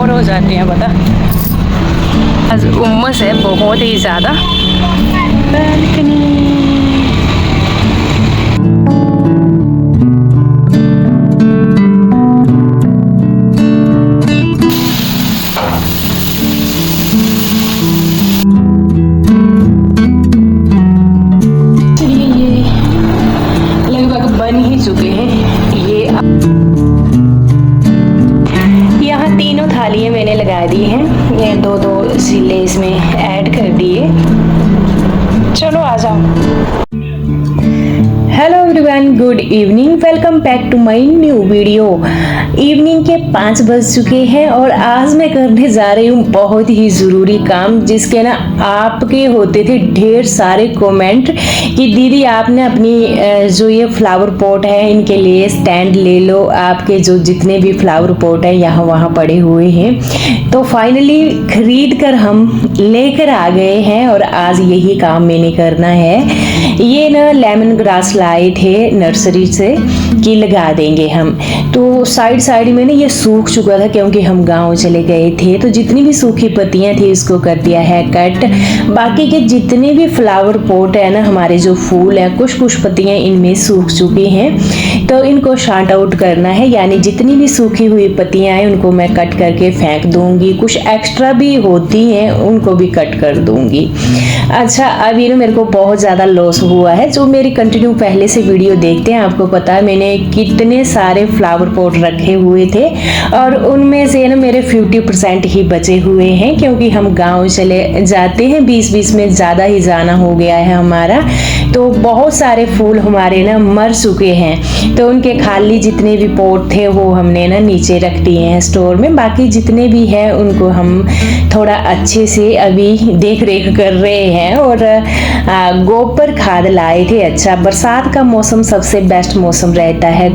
Bore हो जाते हैं पता। आज उम्मस है बहुत ही ज़्यादा। बालकनी बन ही चुके हैं। ये यहाँ तीनों थालियाँ मैंने लगा दी हैं। ये दो दो सिले इसमें ऐड कर दिए। चलो आ जाओ। Hello everyone, good evening, welcome back to my new video. Evening के 5 बज चुके हैं और आज मैं करने जा रही हूँ बहुत ही ज़रूरी काम, जिसके ना आपके होते थे ढेर सारे कमेंट कि दीदी आपने अपनी जो ये फ्लावर पॉट है इनके लिए स्टैंड ले लो। आपके जो जितने भी फ्लावर पॉट है यहाँ वहाँ पड़े हुए हैं, तो फाइनली खरीद कर हम लेकर आ गए हैं और आज यही काम मैंने करना है। ये ना लेमन ग्रास लाए थे नर्सरी से कि लगा देंगे हम, तो साइड साइड में ना ये सूख चुका था क्योंकि हम गांव चले गए थे, तो जितनी भी सूखी पत्तियां थी इसको कर दिया है कट। बाकी के जितने भी फ्लावर पॉट है ना, हमारे जो फूल है, कुछ कुछ पत्तियां इनमें सूख चुकी हैं, तो इनको शार्ट आउट करना है। यानी जितनी भी सूखी हुई पत्तियां हैं उनको मैं कट करके फेंक दूंगी, कुछ एक्स्ट्रा भी होती हैं उनको भी कट कर दूंगी। अच्छा, अब ये ना मेरे को बहुत ज़्यादा लॉस हुआ है। जो मेरी कंटिन्यू पहले से वीडियो देखते हैं आपको पता है मैंने कितने सारे फ्लावर पॉट रखे हुए थे और उनमें से ना मेरे 50% ही बचे हुए हैं, क्योंकि हम गांव चले जाते हैं, 20-20 में ज़्यादा ही जाना हो गया है हमारा, तो बहुत सारे फूल हमारे ना मर चुके हैं। तो उनके खाली जितने भी पॉट थे वो हमने ना नीचे रख दिए हैं स्टोर में। बाकी जितने भी हैं उनको हम थोड़ा अच्छे से अभी देख रेख कर रहे हैं। और गोबर खाद लाए थे। अच्छा, बरसात का मौसम सबसे बेस्ट मौसम रहता है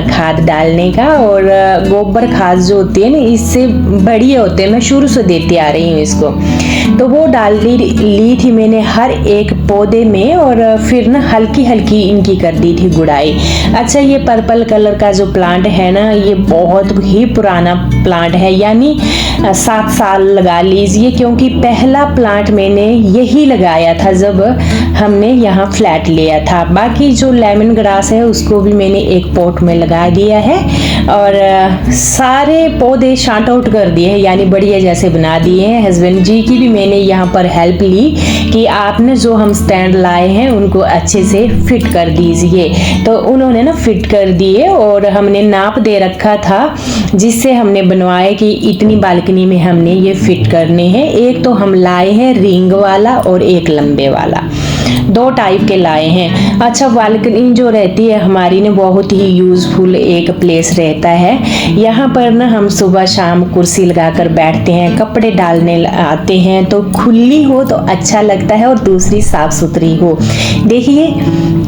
खाद डालने का, और गोबर खाद जो होती है ना इससे बढ़िया होते हैं। मैं शुरू से देती आ रही हूँ इसको, तो वो डाल ली थी मैंने हर एक पौधे में, और फिर ना हल्की हल्की इनकी कर दी थी गुड़ाई। अच्छा, ये पर्पल कलर का जो प्लांट है ना ये बहुत ही पुराना प्लांट है, यानी 7 साल लगा लीजिए, क्योंकि पहला प्लांट मैंने यही लगाया था जब हमने यहाँ फ्लैट लिया था। बाकी जो लेमन ग्रास है उसको भी मैंने एक पॉट में लगा दिया है और सारे पौधे शार्ट आउट कर दिए हैं, यानी बढ़िया जैसे बना दिए हैं। हस्बैंड जी की भी मैंने यहाँ पर हेल्प ली कि आपने जो हम स्टैंड लाए हैं उनको अच्छे से फिट कर दीजिए, तो उन्होंने ना फिट कर दिए। और हमने नाप दे रखा था जिससे हमने बनवाए कि इतनी बालकनी में हमने ये फिट करने हैं। एक तो हम लाए हैं रिंग वाला और एक लंबे वाला, 2 टाइप के लाए हैं। अच्छा, बालकनी जो रहती है हमारी ने बहुत ही यूजफुल एक प्लेस रहता है। यहाँ पर ना हम सुबह शाम कुर्सी लगाकर बैठते हैं, कपड़े डालने आते हैं, तो खुली हो तो अच्छा लगता है और दूसरी साफ सुथरी हो। देखिए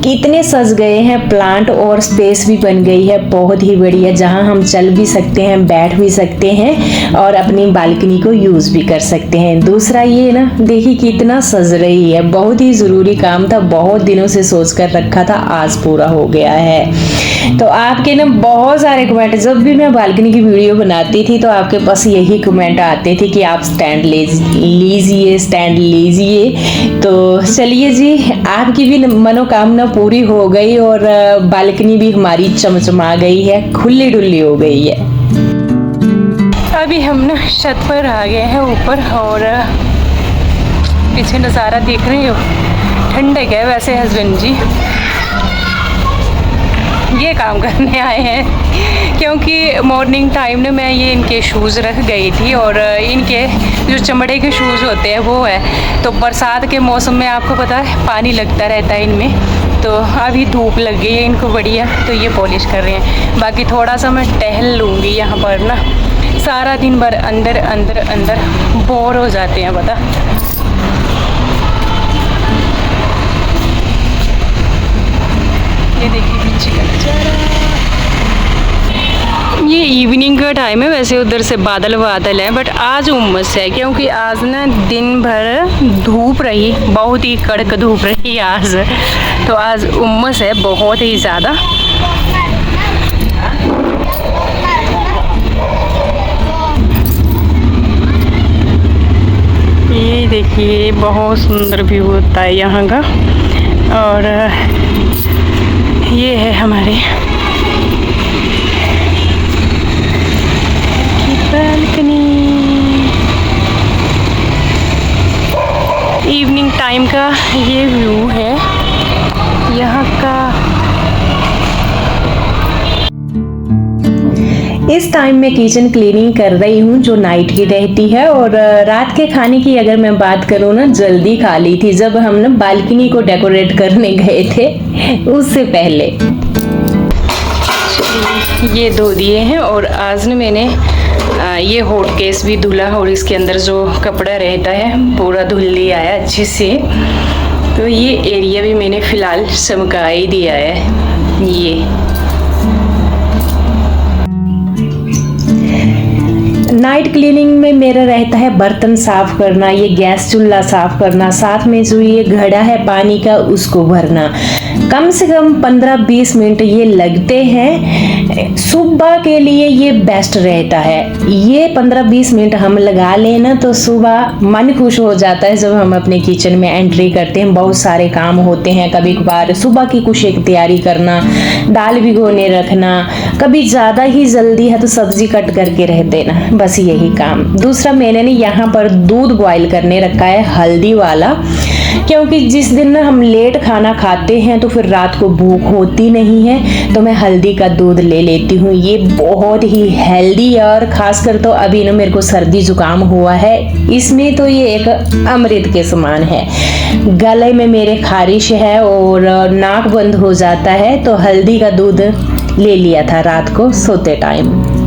कितने सज गए हैं प्लांट और स्पेस भी बन गई है बहुत ही बढ़िया, जहाँ हम चल भी सकते हैं, बैठ भी सकते हैं और अपनी बालकनी को यूज भी कर सकते हैं। दूसरा ये ना देखिए कितना सज रही है, बहुत ही जरूरी काम था, बहुत दिनों से सोच कर रखा था, आज पूरा हो गया है। तो आपके ना बहुत सारे कमेंट, जब भी मैं बालकनी की वीडियो बनाती थी तो आपके पास यही कमेंट आते थे कि आप स्टैंड लीजिए, स्टैंड लीजिए। तो चलिए जी, आपकी भी मनोकामना पूरी हो गई और बालकनी भी हमारी चमचमा गई है, खुली डुल्ली हो गई है। अभी हम ना छत पर आ गए हैं ऊपर, और पीछे नज़ारा देख रहे हो, ठंडक है। वैसे हस्बैंड जी ये काम करने आए हैं, क्योंकि मॉर्निंग टाइम में मैं ये इनके शूज़ रख गई थी, और इनके जो चमड़े के शूज़ होते हैं वो है, तो बरसात के मौसम में आपको पता है पानी लगता रहता है इनमें, तो अभी धूप लग गई है इनको बढ़िया, तो ये पॉलिश कर रहे हैं। बाकी थोड़ा सा मैं टहल लूँगी यहाँ पर ना, सारा दिन भर अंदर अंदर अंदर बोर हो जाते हैं पता। ये देखिए पीछे का नजारा, ये इवनिंग का टाइम है। वैसे उधर से बादल बादल है, बट आज उमस है, क्योंकि आज ना दिन भर धूप रही, बहुत ही कड़क धूप रही आज, तो आज उमस है बहुत ही ज़्यादा। देखिए बहुत सुंदर व्यू होता है यहाँ का। और ये है हमारे बालकनी। इवनिंग टाइम का ये व्यू है यहाँ का। इस टाइम में किचन क्लीनिंग कर रही हूँ जो नाइट की रहती है। और रात के खाने की अगर मैं बात करूँ ना, जल्दी खा ली थी जब हम ना बालकनी को डेकोरेट करने गए थे उससे पहले। ये धो दिए हैं और आज ना मैंने ये हॉट केस भी धुला और इसके अंदर जो कपड़ा रहता है पूरा धुल लिया है अच्छे से। तो ये एरिया भी मैंने फ़िलहाल चमका ही दिया है। ये नाइट क्लीनिंग में मेरा रहता है बर्तन साफ करना, ये गैस चूल्हा साफ करना, साथ में जो ये घड़ा है पानी का उसको भरना। कम से कम 15-20 मिनट ये लगते हैं। सुबह के लिए ये बेस्ट रहता है। ये 15-20 मिनट हम लगा लेना तो सुबह मन खुश हो जाता है जब हम अपने किचन में एंट्री करते हैं। बहुत सारे काम होते हैं, कभी कभार सुबह की कुछ एक तैयारी करना, दाल भिगोने रखना, कभी ज़्यादा ही जल्दी है तो सब्जी कट करके रख देना, बस यही काम। दूसरा मैंने ना यहाँ पर दूध बॉईल करने रखा है हल्दी वाला, क्योंकि जिस दिन ना हम लेट खाना खाते हैं तो फिर रात को भूख होती नहीं है, तो मैं हल्दी का दूध ले लेती हूँ। ये बहुत ही हेल्दी है और खासकर तो अभी ना मेरे को सर्दी जुकाम हुआ है, इसमें तो ये एक अमृत के समान है। गले में मेरे खारिश है और नाक बंद हो जाता है, तो हल्दी का दूध ले लिया था रात को सोते टाइम।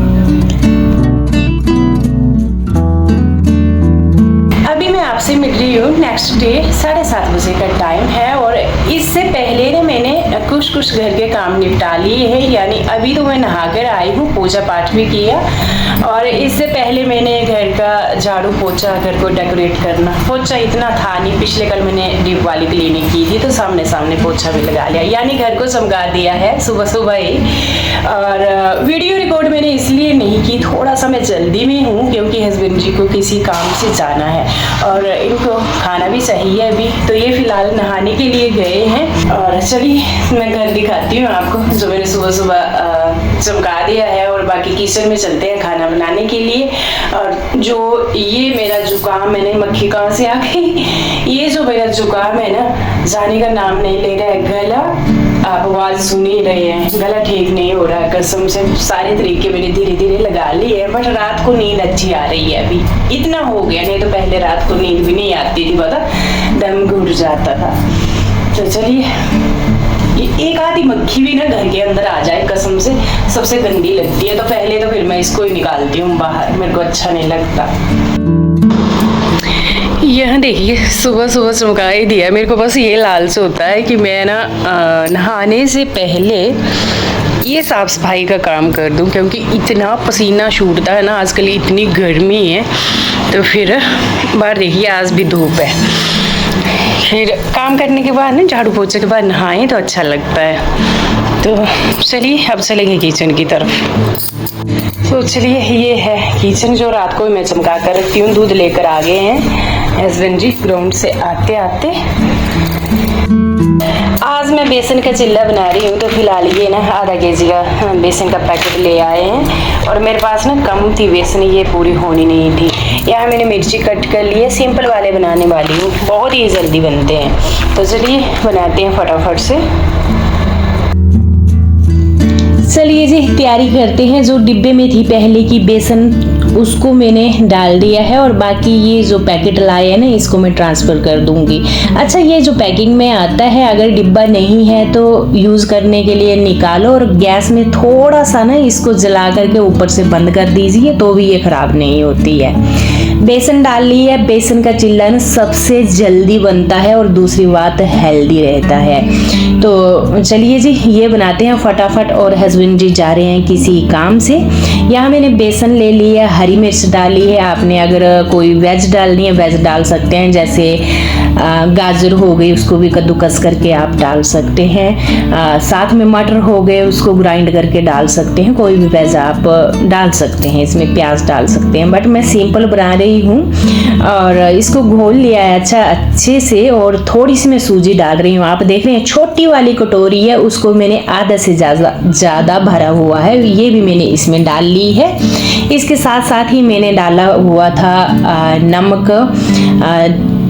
आपसे मिल रही हूँ नेक्स्ट डे 7:30 बजे का टाइम है। और इससे पहले ने मैंने कुछ घर के काम निपटा लिए हैं, यानी अभी तो मैं नहाकर आई हूँ, पूजा पाठ भी किया। और इससे पहले मैंने घर का झाड़ू पोछा, घर को डेकोरेट करना, पोछा इतना था नहीं, पिछले कल मैंने डीप वाली क्लीनिंग की थी तो सामने सामने पोछा भी लगा लिया, यानी घर को चमका दिया है सुबह सुबह ही। और वीडियो रिकॉर्ड मैंने इसलिए नहीं की, थोड़ा सा मैं जल्दी में हूँ क्योंकि हस्बैंड जी को किसी काम से जाना है और इनको खाना भी चाहिए अभी, तो ये फिलहाल नहाने के लिए गए हैं। और चलिए मैं घर दिखाती हूँ आपको जो मैंने सुबह सुबह चमका दिया है। और बाकी किचन में चलते हैं खाना बनाने के लिए। और जो ये मेरा जुकाम, मैंने मक्खी कहाँ से आ गई, ये जो मेरा जुकाम है ना जाने का नाम नहीं ले रहा है। गला आप आवाज सुन ही रहे हैं, गला ठीक नहीं हो रहा कसम से। सारे तरीके मैंने धीरे धीरे लगा लिए हैं, बट रात को नींद अच्छी आ रही है। अभी इतना हो गया, नहीं तो पहले रात को नींद भी नहीं आती थी, पता दम घुट जाता था। तो चलिए, एक आधी मक्खी भी ना घर के अंदर आ जाए कसम से सबसे गंदी लगती है, तो पहले तो फिर मैं इसको ही निकालती हूँ बाहर, मेरे को अच्छा नहीं लगता। यह देखिए सुबह सुबह चमका ही दिया। मेरे को बस ये लालच होता है कि मैं ना नहाने से पहले ये साफ सफाई का काम कर दूं, क्योंकि इतना पसीना छूटता है ना आजकल, इतनी गर्मी है। तो फिर बाहर देखिए आज भी धूप है, फिर काम करने के बाद ना झाड़ू पोछे के बाद नहाएं तो अच्छा लगता है। तो चलिए अब चलेंगे किचन की तरफ। तो चलिए ये है किचन जो रात को मैं चमका कर रखती हूँ। दूध लेकर आ गए हैं हस्बैंड जी ग्राउंड से आते आते। आज मैं बेसन का चिल्ला बना रही हूँ, तो फिलहाल ये ना आधा केजी का बेसन का पैकेट ले आए हैं। और मेरे पास ना कम थी बेसन, ये पूरी होनी नहीं थी। यहाँ मैंने मिर्ची कट कर ली है, सिंपल वाले बनाने वाली हूँ, बहुत ही जल्दी बनते हैं। तो चलिए बनाते हैं फटाफट से। चलिए जी तैयारी करते हैं। जो डिब्बे में थी पहले की बेसन उसको मैंने डाल दिया है, और बाकी ये जो पैकेट लाए हैं ना इसको मैं ट्रांसफ़र कर दूंगी। अच्छा, ये जो पैकिंग में आता है अगर डिब्बा नहीं है तो यूज़ करने के लिए निकालो और गैस में थोड़ा सा ना इसको जला करके ऊपर से बंद कर दीजिए, तो भी ये ख़राब नहीं होती है। बेसन डाल ली है। बेसन का चिल्ला ना सबसे जल्दी बनता है और दूसरी बात हेल्दी रहता है। तो चलिए जी ये बनाते हैं फटाफट। और हस्बैंड जी जा रहे हैं किसी काम से। यहाँ मैंने बेसन ले लिया, हरी मिर्च डाली है। आपने अगर कोई वेज डालनी है वेज डाल सकते हैं, जैसे गाजर हो गई उसको भी कद्दूकस करके आप डाल सकते हैं। साथ में मटर हो गए उसको ग्राइंड करके डाल सकते हैं। कोई भी वेज आप डाल सकते हैं, इसमें प्याज डाल सकते हैं, बट मैं सिंपल बना रही गई हूँ और इसको घोल लिया है अच्छे से, और थोड़ी सी मैं सूजी डाल रही हूँ। आप देख रहे हैं छोटी वाली कटोरी है, उसको मैंने आधा से ज़्यादा भरा हुआ है, ये भी मैंने इसमें डाल ली है। इसके साथ साथ ही मैंने डाला हुआ था नमक,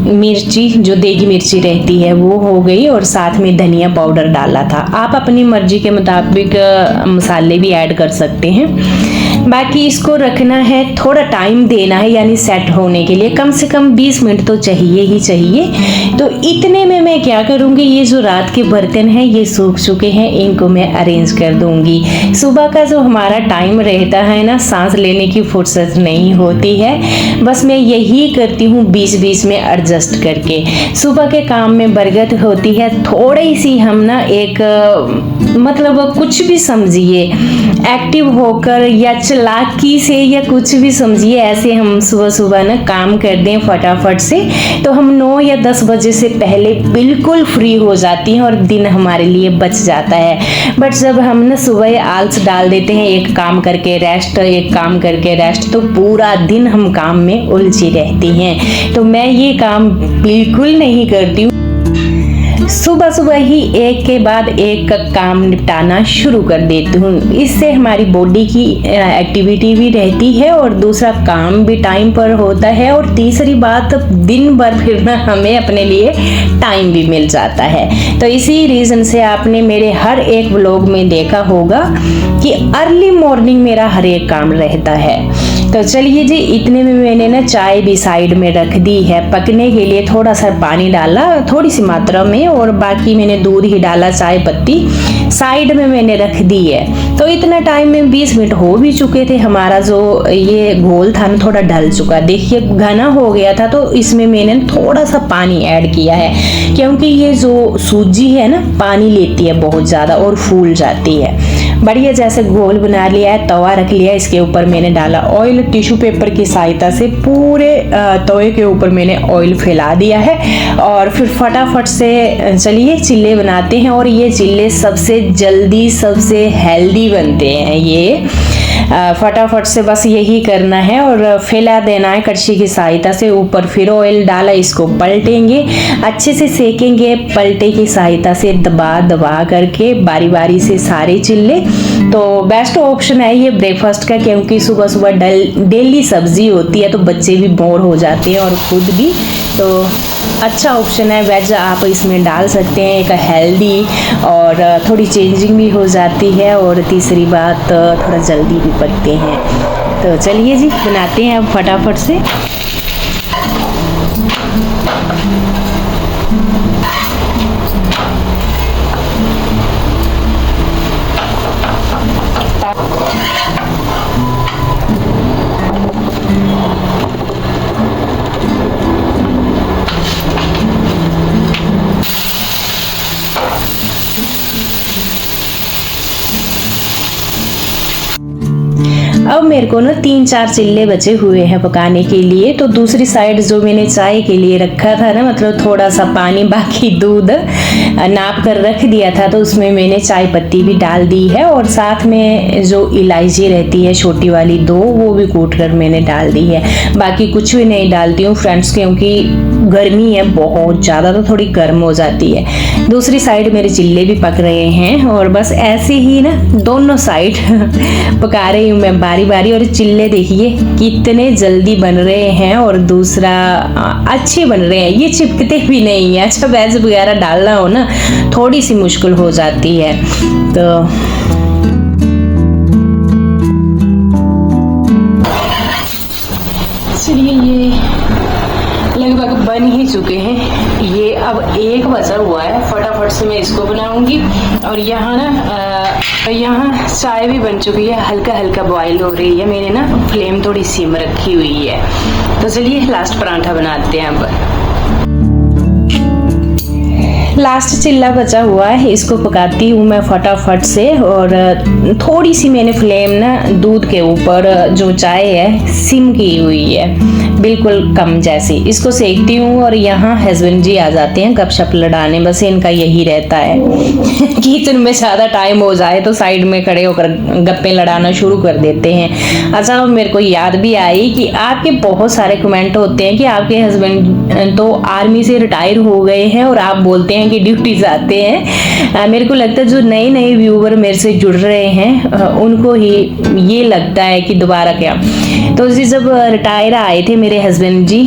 मिर्ची जो देगी मिर्ची रहती है वो हो गई, और साथ में धनिया पाउडर डाला था। आप अपनी मर्जी के मुताबिक मसाले भी ऐड कर सकते हैं। बाकी इसको रखना है, थोड़ा टाइम देना है, यानी सेट होने के लिए कम से कम 20 मिनट तो चाहिए ही चाहिए। तो इतने में मैं क्या करूँगी, ये जो रात के बर्तन हैं ये सूख चुके हैं, इनको मैं अरेंज कर दूँगी। सुबह का जो हमारा टाइम रहता है ना, सांस लेने की फुर्सत नहीं होती है, बस मैं यही करती हूँ बीच बीच में एडजस्ट करके। सुबह के काम में बरकत होती है, थोड़ी सी हम ना एक मतलब कुछ भी समझिए एक्टिव होकर या चालाकी से या कुछ भी समझिए, ऐसे हम सुबह सुबह ना काम कर दें फटाफट से, तो हम 9 या 10 बजे से पहले बिल्कुल फ्री हो जाती हैं और दिन हमारे लिए बच जाता है। बट जब हम ना सुबह आलस डाल देते हैं, एक काम करके रेस्ट, एक काम करके रेस्ट, तो पूरा दिन हम काम में उलझी रहती हैं। तो मैं ये काम बिल्कुल नहीं करती हूँ। सुबह सुबह ही एक के बाद एक का काम निपटाना शुरू कर देती हूँ। इससे हमारी बॉडी की एक्टिविटी भी रहती है और दूसरा काम भी टाइम पर होता है, और तीसरी बात दिन भर फिर ना हमें अपने लिए टाइम भी मिल जाता है। तो इसी रीज़न से आपने मेरे हर एक व्लॉग में देखा होगा कि अर्ली मॉर्निंग मेरा हर एक काम रहता है। तो चलिए जी, इतने में मैंने ना चाय भी साइड में रख दी है पकने के लिए। थोड़ा सा पानी डाला थोड़ी सी मात्रा में, और बाकी मैंने दूध ही डाला, चाय पत्ती साइड में मैंने रख दी है। तो इतना टाइम में 20 मिनट हो भी चुके थे। हमारा जो ये घोल था ना थोड़ा ढल चुका, देखिए घना हो गया था। तो इसमें मैंने थोड़ा सा पानी ऐड किया है, क्योंकि ये जो सूजी है ना पानी लेती है बहुत ज़्यादा और फूल जाती है। बढ़िया जैसे घोल बना लिया है, तवा रख लिया, इसके ऊपर मैंने डाला ऑयल। टिश्यू पेपर की सहायता से पूरे तवे के ऊपर मैंने ऑयल फैला दिया है, और फिर फटाफट से चलिए चिल्ले बनाते हैं। और ये चिल्ले सबसे जल्दी सबसे हेल्दी बनते हैं। ये फटाफट से बस यही करना है और फैला देना है कड़छी की सहायता से। ऊपर फिर ऑयल डाला, इसको पलटेंगे, अच्छे से सेकेंगे पलटे की सहायता से, दबा दबा करके बारी बारी से सारे चिल्ले। तो बेस्ट ऑप्शन है ये ब्रेकफास्ट का, क्योंकि सुबह सुबह डेली सब्जी होती है तो बच्चे भी बोर हो जाते हैं और खुद भी। तो अच्छा ऑप्शन है, वेज आप इसमें डाल सकते हैं, एक हेल्दी और थोड़ी चेंजिंग भी हो जाती है, और तीसरी बात थोड़ा जल्दी भी पकते हैं। तो चलिए जी बनाते हैं अब फटाफट से। अब मेरे को ना 3-4 चिल्ले बचे हुए हैं पकाने के लिए। तो दूसरी साइड जो मैंने चाय के लिए रखा था ना, मतलब थोड़ा सा पानी बाकी दूध नाप कर रख दिया था, तो उसमें मैंने चाय पत्ती भी डाल दी है, और साथ में जो इलायची रहती है छोटी वाली 2, वो भी कूट कर मैंने डाल दी है। बाकी कुछ भी नहीं डालती हूँ फ्रेंड्स, क्योंकि गर्मी है बहुत ज़्यादा, तो थोड़ी गर्म हो जाती है। दूसरी साइड मेरे चिल्ले भी पक रहे हैं, और बस ऐसे ही ना दोनों साइड पका रही हूँ मैं बारी बारी। और चिल्ले देखिए कितने जल्दी बन रहे हैं, और दूसरा अच्छे बन रहे हैं, ये चिपकते भी नहीं है। अच्छा वेज वगैरह डालना हो ना थोड़ी सी मुश्किल हो जाती है। तो चलिए ये लगभग बन ही चुके हैं। ये अब एक बचा हुआ है, फटाफट से मैं इसको बनाऊंगी। और यहाँ ना यहाँ चाय भी बन चुकी है, हल्का हल्का बॉईल हो रही है। मैंने ना फ्लेम थोड़ी सिम रखी हुई है। तो चलिए लास्ट परांठा बनाते हैं अब। लास्ट चिल्ला बचा हुआ है, इसको पकाती हूँ मैं फटाफट से। और थोड़ी सी मैंने फ्लेम ना दूध के ऊपर जो चाय है सिम की हुई है। बिल्कुल कम जैसी। इसको सेकती हूँ और यहाँ हस्बैंड जी आ जाते हैं गपशप लड़ाने, बस इनका यही रहता है किचन में ज़्यादा टाइम हो जाए तो साइड में खड़े होकर गप्पे लड़ाना शुरू कर देते हैं। अच्छा, मेरे को याद भी आई कि आपके बहुत सारे कमेंट होते हैं कि आपके हस्बैंड तो आर्मी से रिटायर हो गए हैं और आप बोलते हैं कि ड्यूटी जाते हैं। मेरे को लगता है जो नए नए व्यूवर मेरे से जुड़ रहे हैं उनको ही ये लगता है कि दोबारा क्या। तो जी जब रिटायर आए थे मेरे हस्बैंड जी,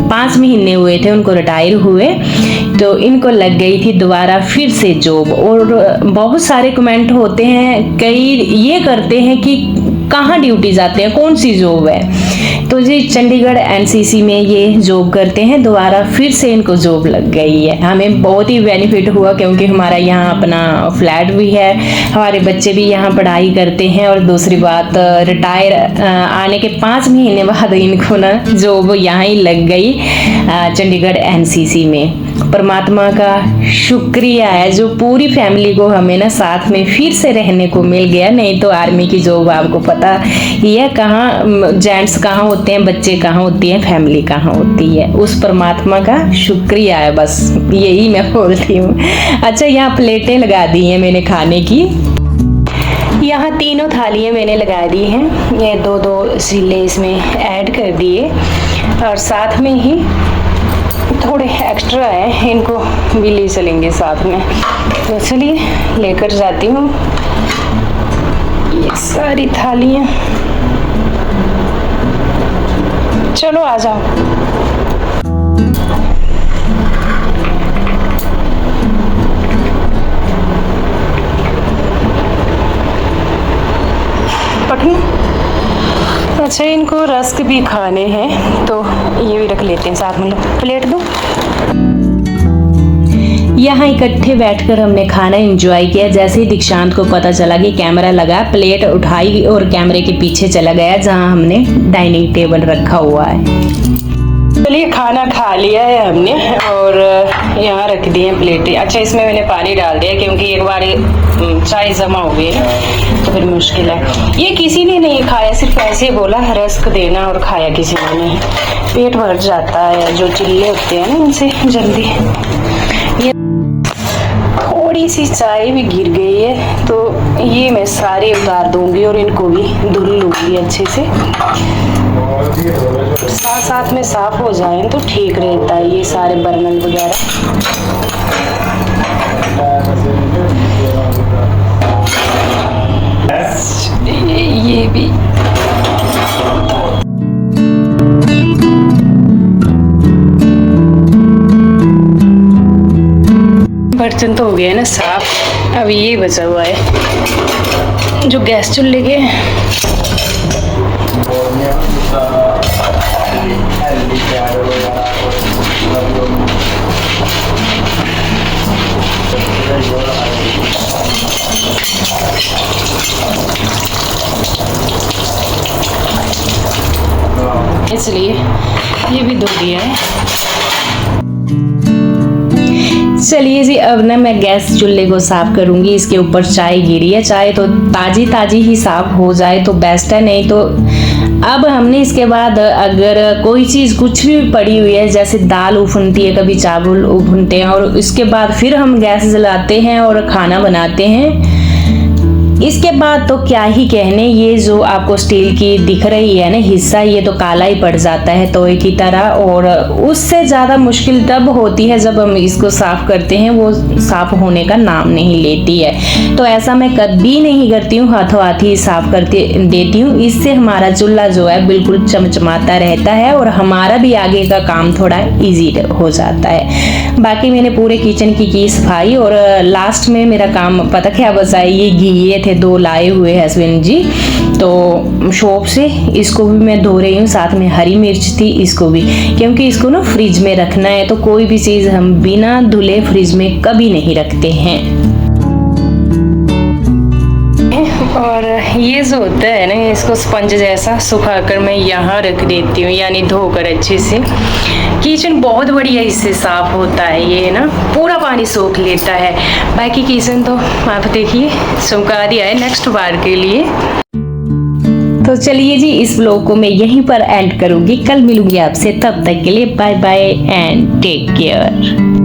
5 महीने हुए थे उनको रिटायर हुए, तो इनको लग गई थी दोबारा फिर से जॉब। और बहुत सारे कमेंट होते हैं, कई ये करते हैं कि कहाँ ड्यूटी जाते हैं, कौन सी जॉब है। तो जी चंडीगढ़ एनसीसी में ये जॉब करते हैं, दोबारा फिर से इनको जॉब लग गई है। हमें बहुत ही बेनिफिट हुआ क्योंकि हमारा यहाँ अपना फ्लैट भी है, हमारे बच्चे भी यहाँ पढ़ाई करते हैं, और दूसरी बात रिटायर आने के 5 महीने बाद इनको ना जॉब यहाँ ही लग गई चंडीगढ़ एनसीसी में। परमात्मा का शुक्रिया है जो पूरी फैमिली को हमें ना साथ में फिर से रहने को मिल गया। नहीं तो आर्मी की जॉब आपको पता ही है, कहाँ जेंट्स कहाँ होते हैं, बच्चे कहाँ होती हैं, फैमिली कहाँ होती है। उस परमात्मा का शुक्रिया है, बस यही मैं बोलती हूँ। अच्छा, यहाँ प्लेटें लगा दी हैं मैंने खाने की, यहाँ तीनों थालियाँ मैंने लगा दी हैं। ये 2-2 सिले इसमें ऐड कर दिए, और साथ में ही थोड़े एक्स्ट्रा है, इनको भी ले चलेंगे साथ में। तो चलिए लेकर जाती हूँ ये सारी थालियाँ। चलो आ जाओ। पकड़ी। अच्छा, इनको रस्क भी खाने हैं तो ये भी रख लेते हैं साथ में। लो प्लेट दो। यहाँ इकट्ठे बैठकर हमने खाना एंजॉय किया। जैसे ही दीक्षांत को पता चला कि कैमरा लगा, प्लेट उठाई और कैमरे के पीछे चला गया जहाँ हमने डाइनिंग टेबल रखा हुआ है। चलिए खाना खा लिया है हमने और यहाँ रख दिए हैं प्लेटें। अच्छा, इसमें मैंने पानी डाल दिया क्योंकि एक बार चाय जमा हो गई तो फिर मुश्किल है। ये किसी ने नहीं खाया, सिर्फ ऐसे बोला रस्क देना और खाया किसी ने नहीं। पेट भर जाता है, जो चिल्ले होते हैं ना इनसे जल्दी। ये थोड़ी सी चाय भी गिर गई है तो ये मैं सारे उतार दूंगी और इनको भी धुल लूंगी अच्छे से। साथ साथ में साफ हो जाए तो ठीक रहता है ये सारे बर्नल वगैरह। ये भी बर्तन तो हो गया है ना साफ। अब ये बचा हुआ है जो गैस चूल्हे के। इसलिए ये भी धो दिया है। चलिए जी, अब ना मैं गैस चूल्हे को साफ करूंगी। इसके ऊपर चाय गिरी है, चाय तो ताजी ताजी ही साफ हो जाए तो बेस्ट है, नहीं तो अब हमने इसके बाद अगर कोई चीज़ कुछ भी पड़ी हुई है, जैसे दाल उफनती है, कभी चावल उफनते हैं और इसके बाद फिर हम गैस जलाते हैं और खाना बनाते हैं, इसके बाद तो क्या ही कहने। ये जो आपको स्टील की दिख रही है ना हिस्सा, ये तो काला ही पड़ जाता है तवे की तरह, और उससे ज़्यादा मुश्किल तब होती है जब हम इसको साफ़ करते हैं, वो साफ़ होने का नाम नहीं लेती है। तो ऐसा मैं कभी नहीं करती हूँ, हाथों हाथ ही साफ़ करते देती हूँ। इससे हमारा चूल्हा जो है बिल्कुल चमचमाता रहता है और हमारा भी आगे का काम थोड़ा ईजी हो जाता है। बाकी मैंने पूरे किचन की सफाई, और लास्ट में मेरा काम पता क्या बचा है, ये घी थे 2 लाए हुए हस्बैंड जी तो शॉप से, इसको भी मैं धो रही हूँ। साथ में हरी मिर्च थी, इसको भी, क्योंकि इसको ना फ्रिज में रखना है। तो कोई भी चीज़ हम बिना धुले फ्रिज में कभी नहीं रखते हैं। और ये जो होता है ना, इसको स्पंज जैसा सुखाकर मैं यहाँ रख देती हूँ, यानी धोकर अच्छे से। किचन बहुत बढ़िया इससे साफ होता है, ये ना पूरा पानी सोख लेता है। बाकी किचन तो आप देखिए चमका दिया है नेक्स्ट बार के लिए। तो चलिए जी, इस ब्लॉग को मैं यहीं पर एंड करूंगी। कल मिलूंगी आपसे, तब तक के लिए bye bye and take care.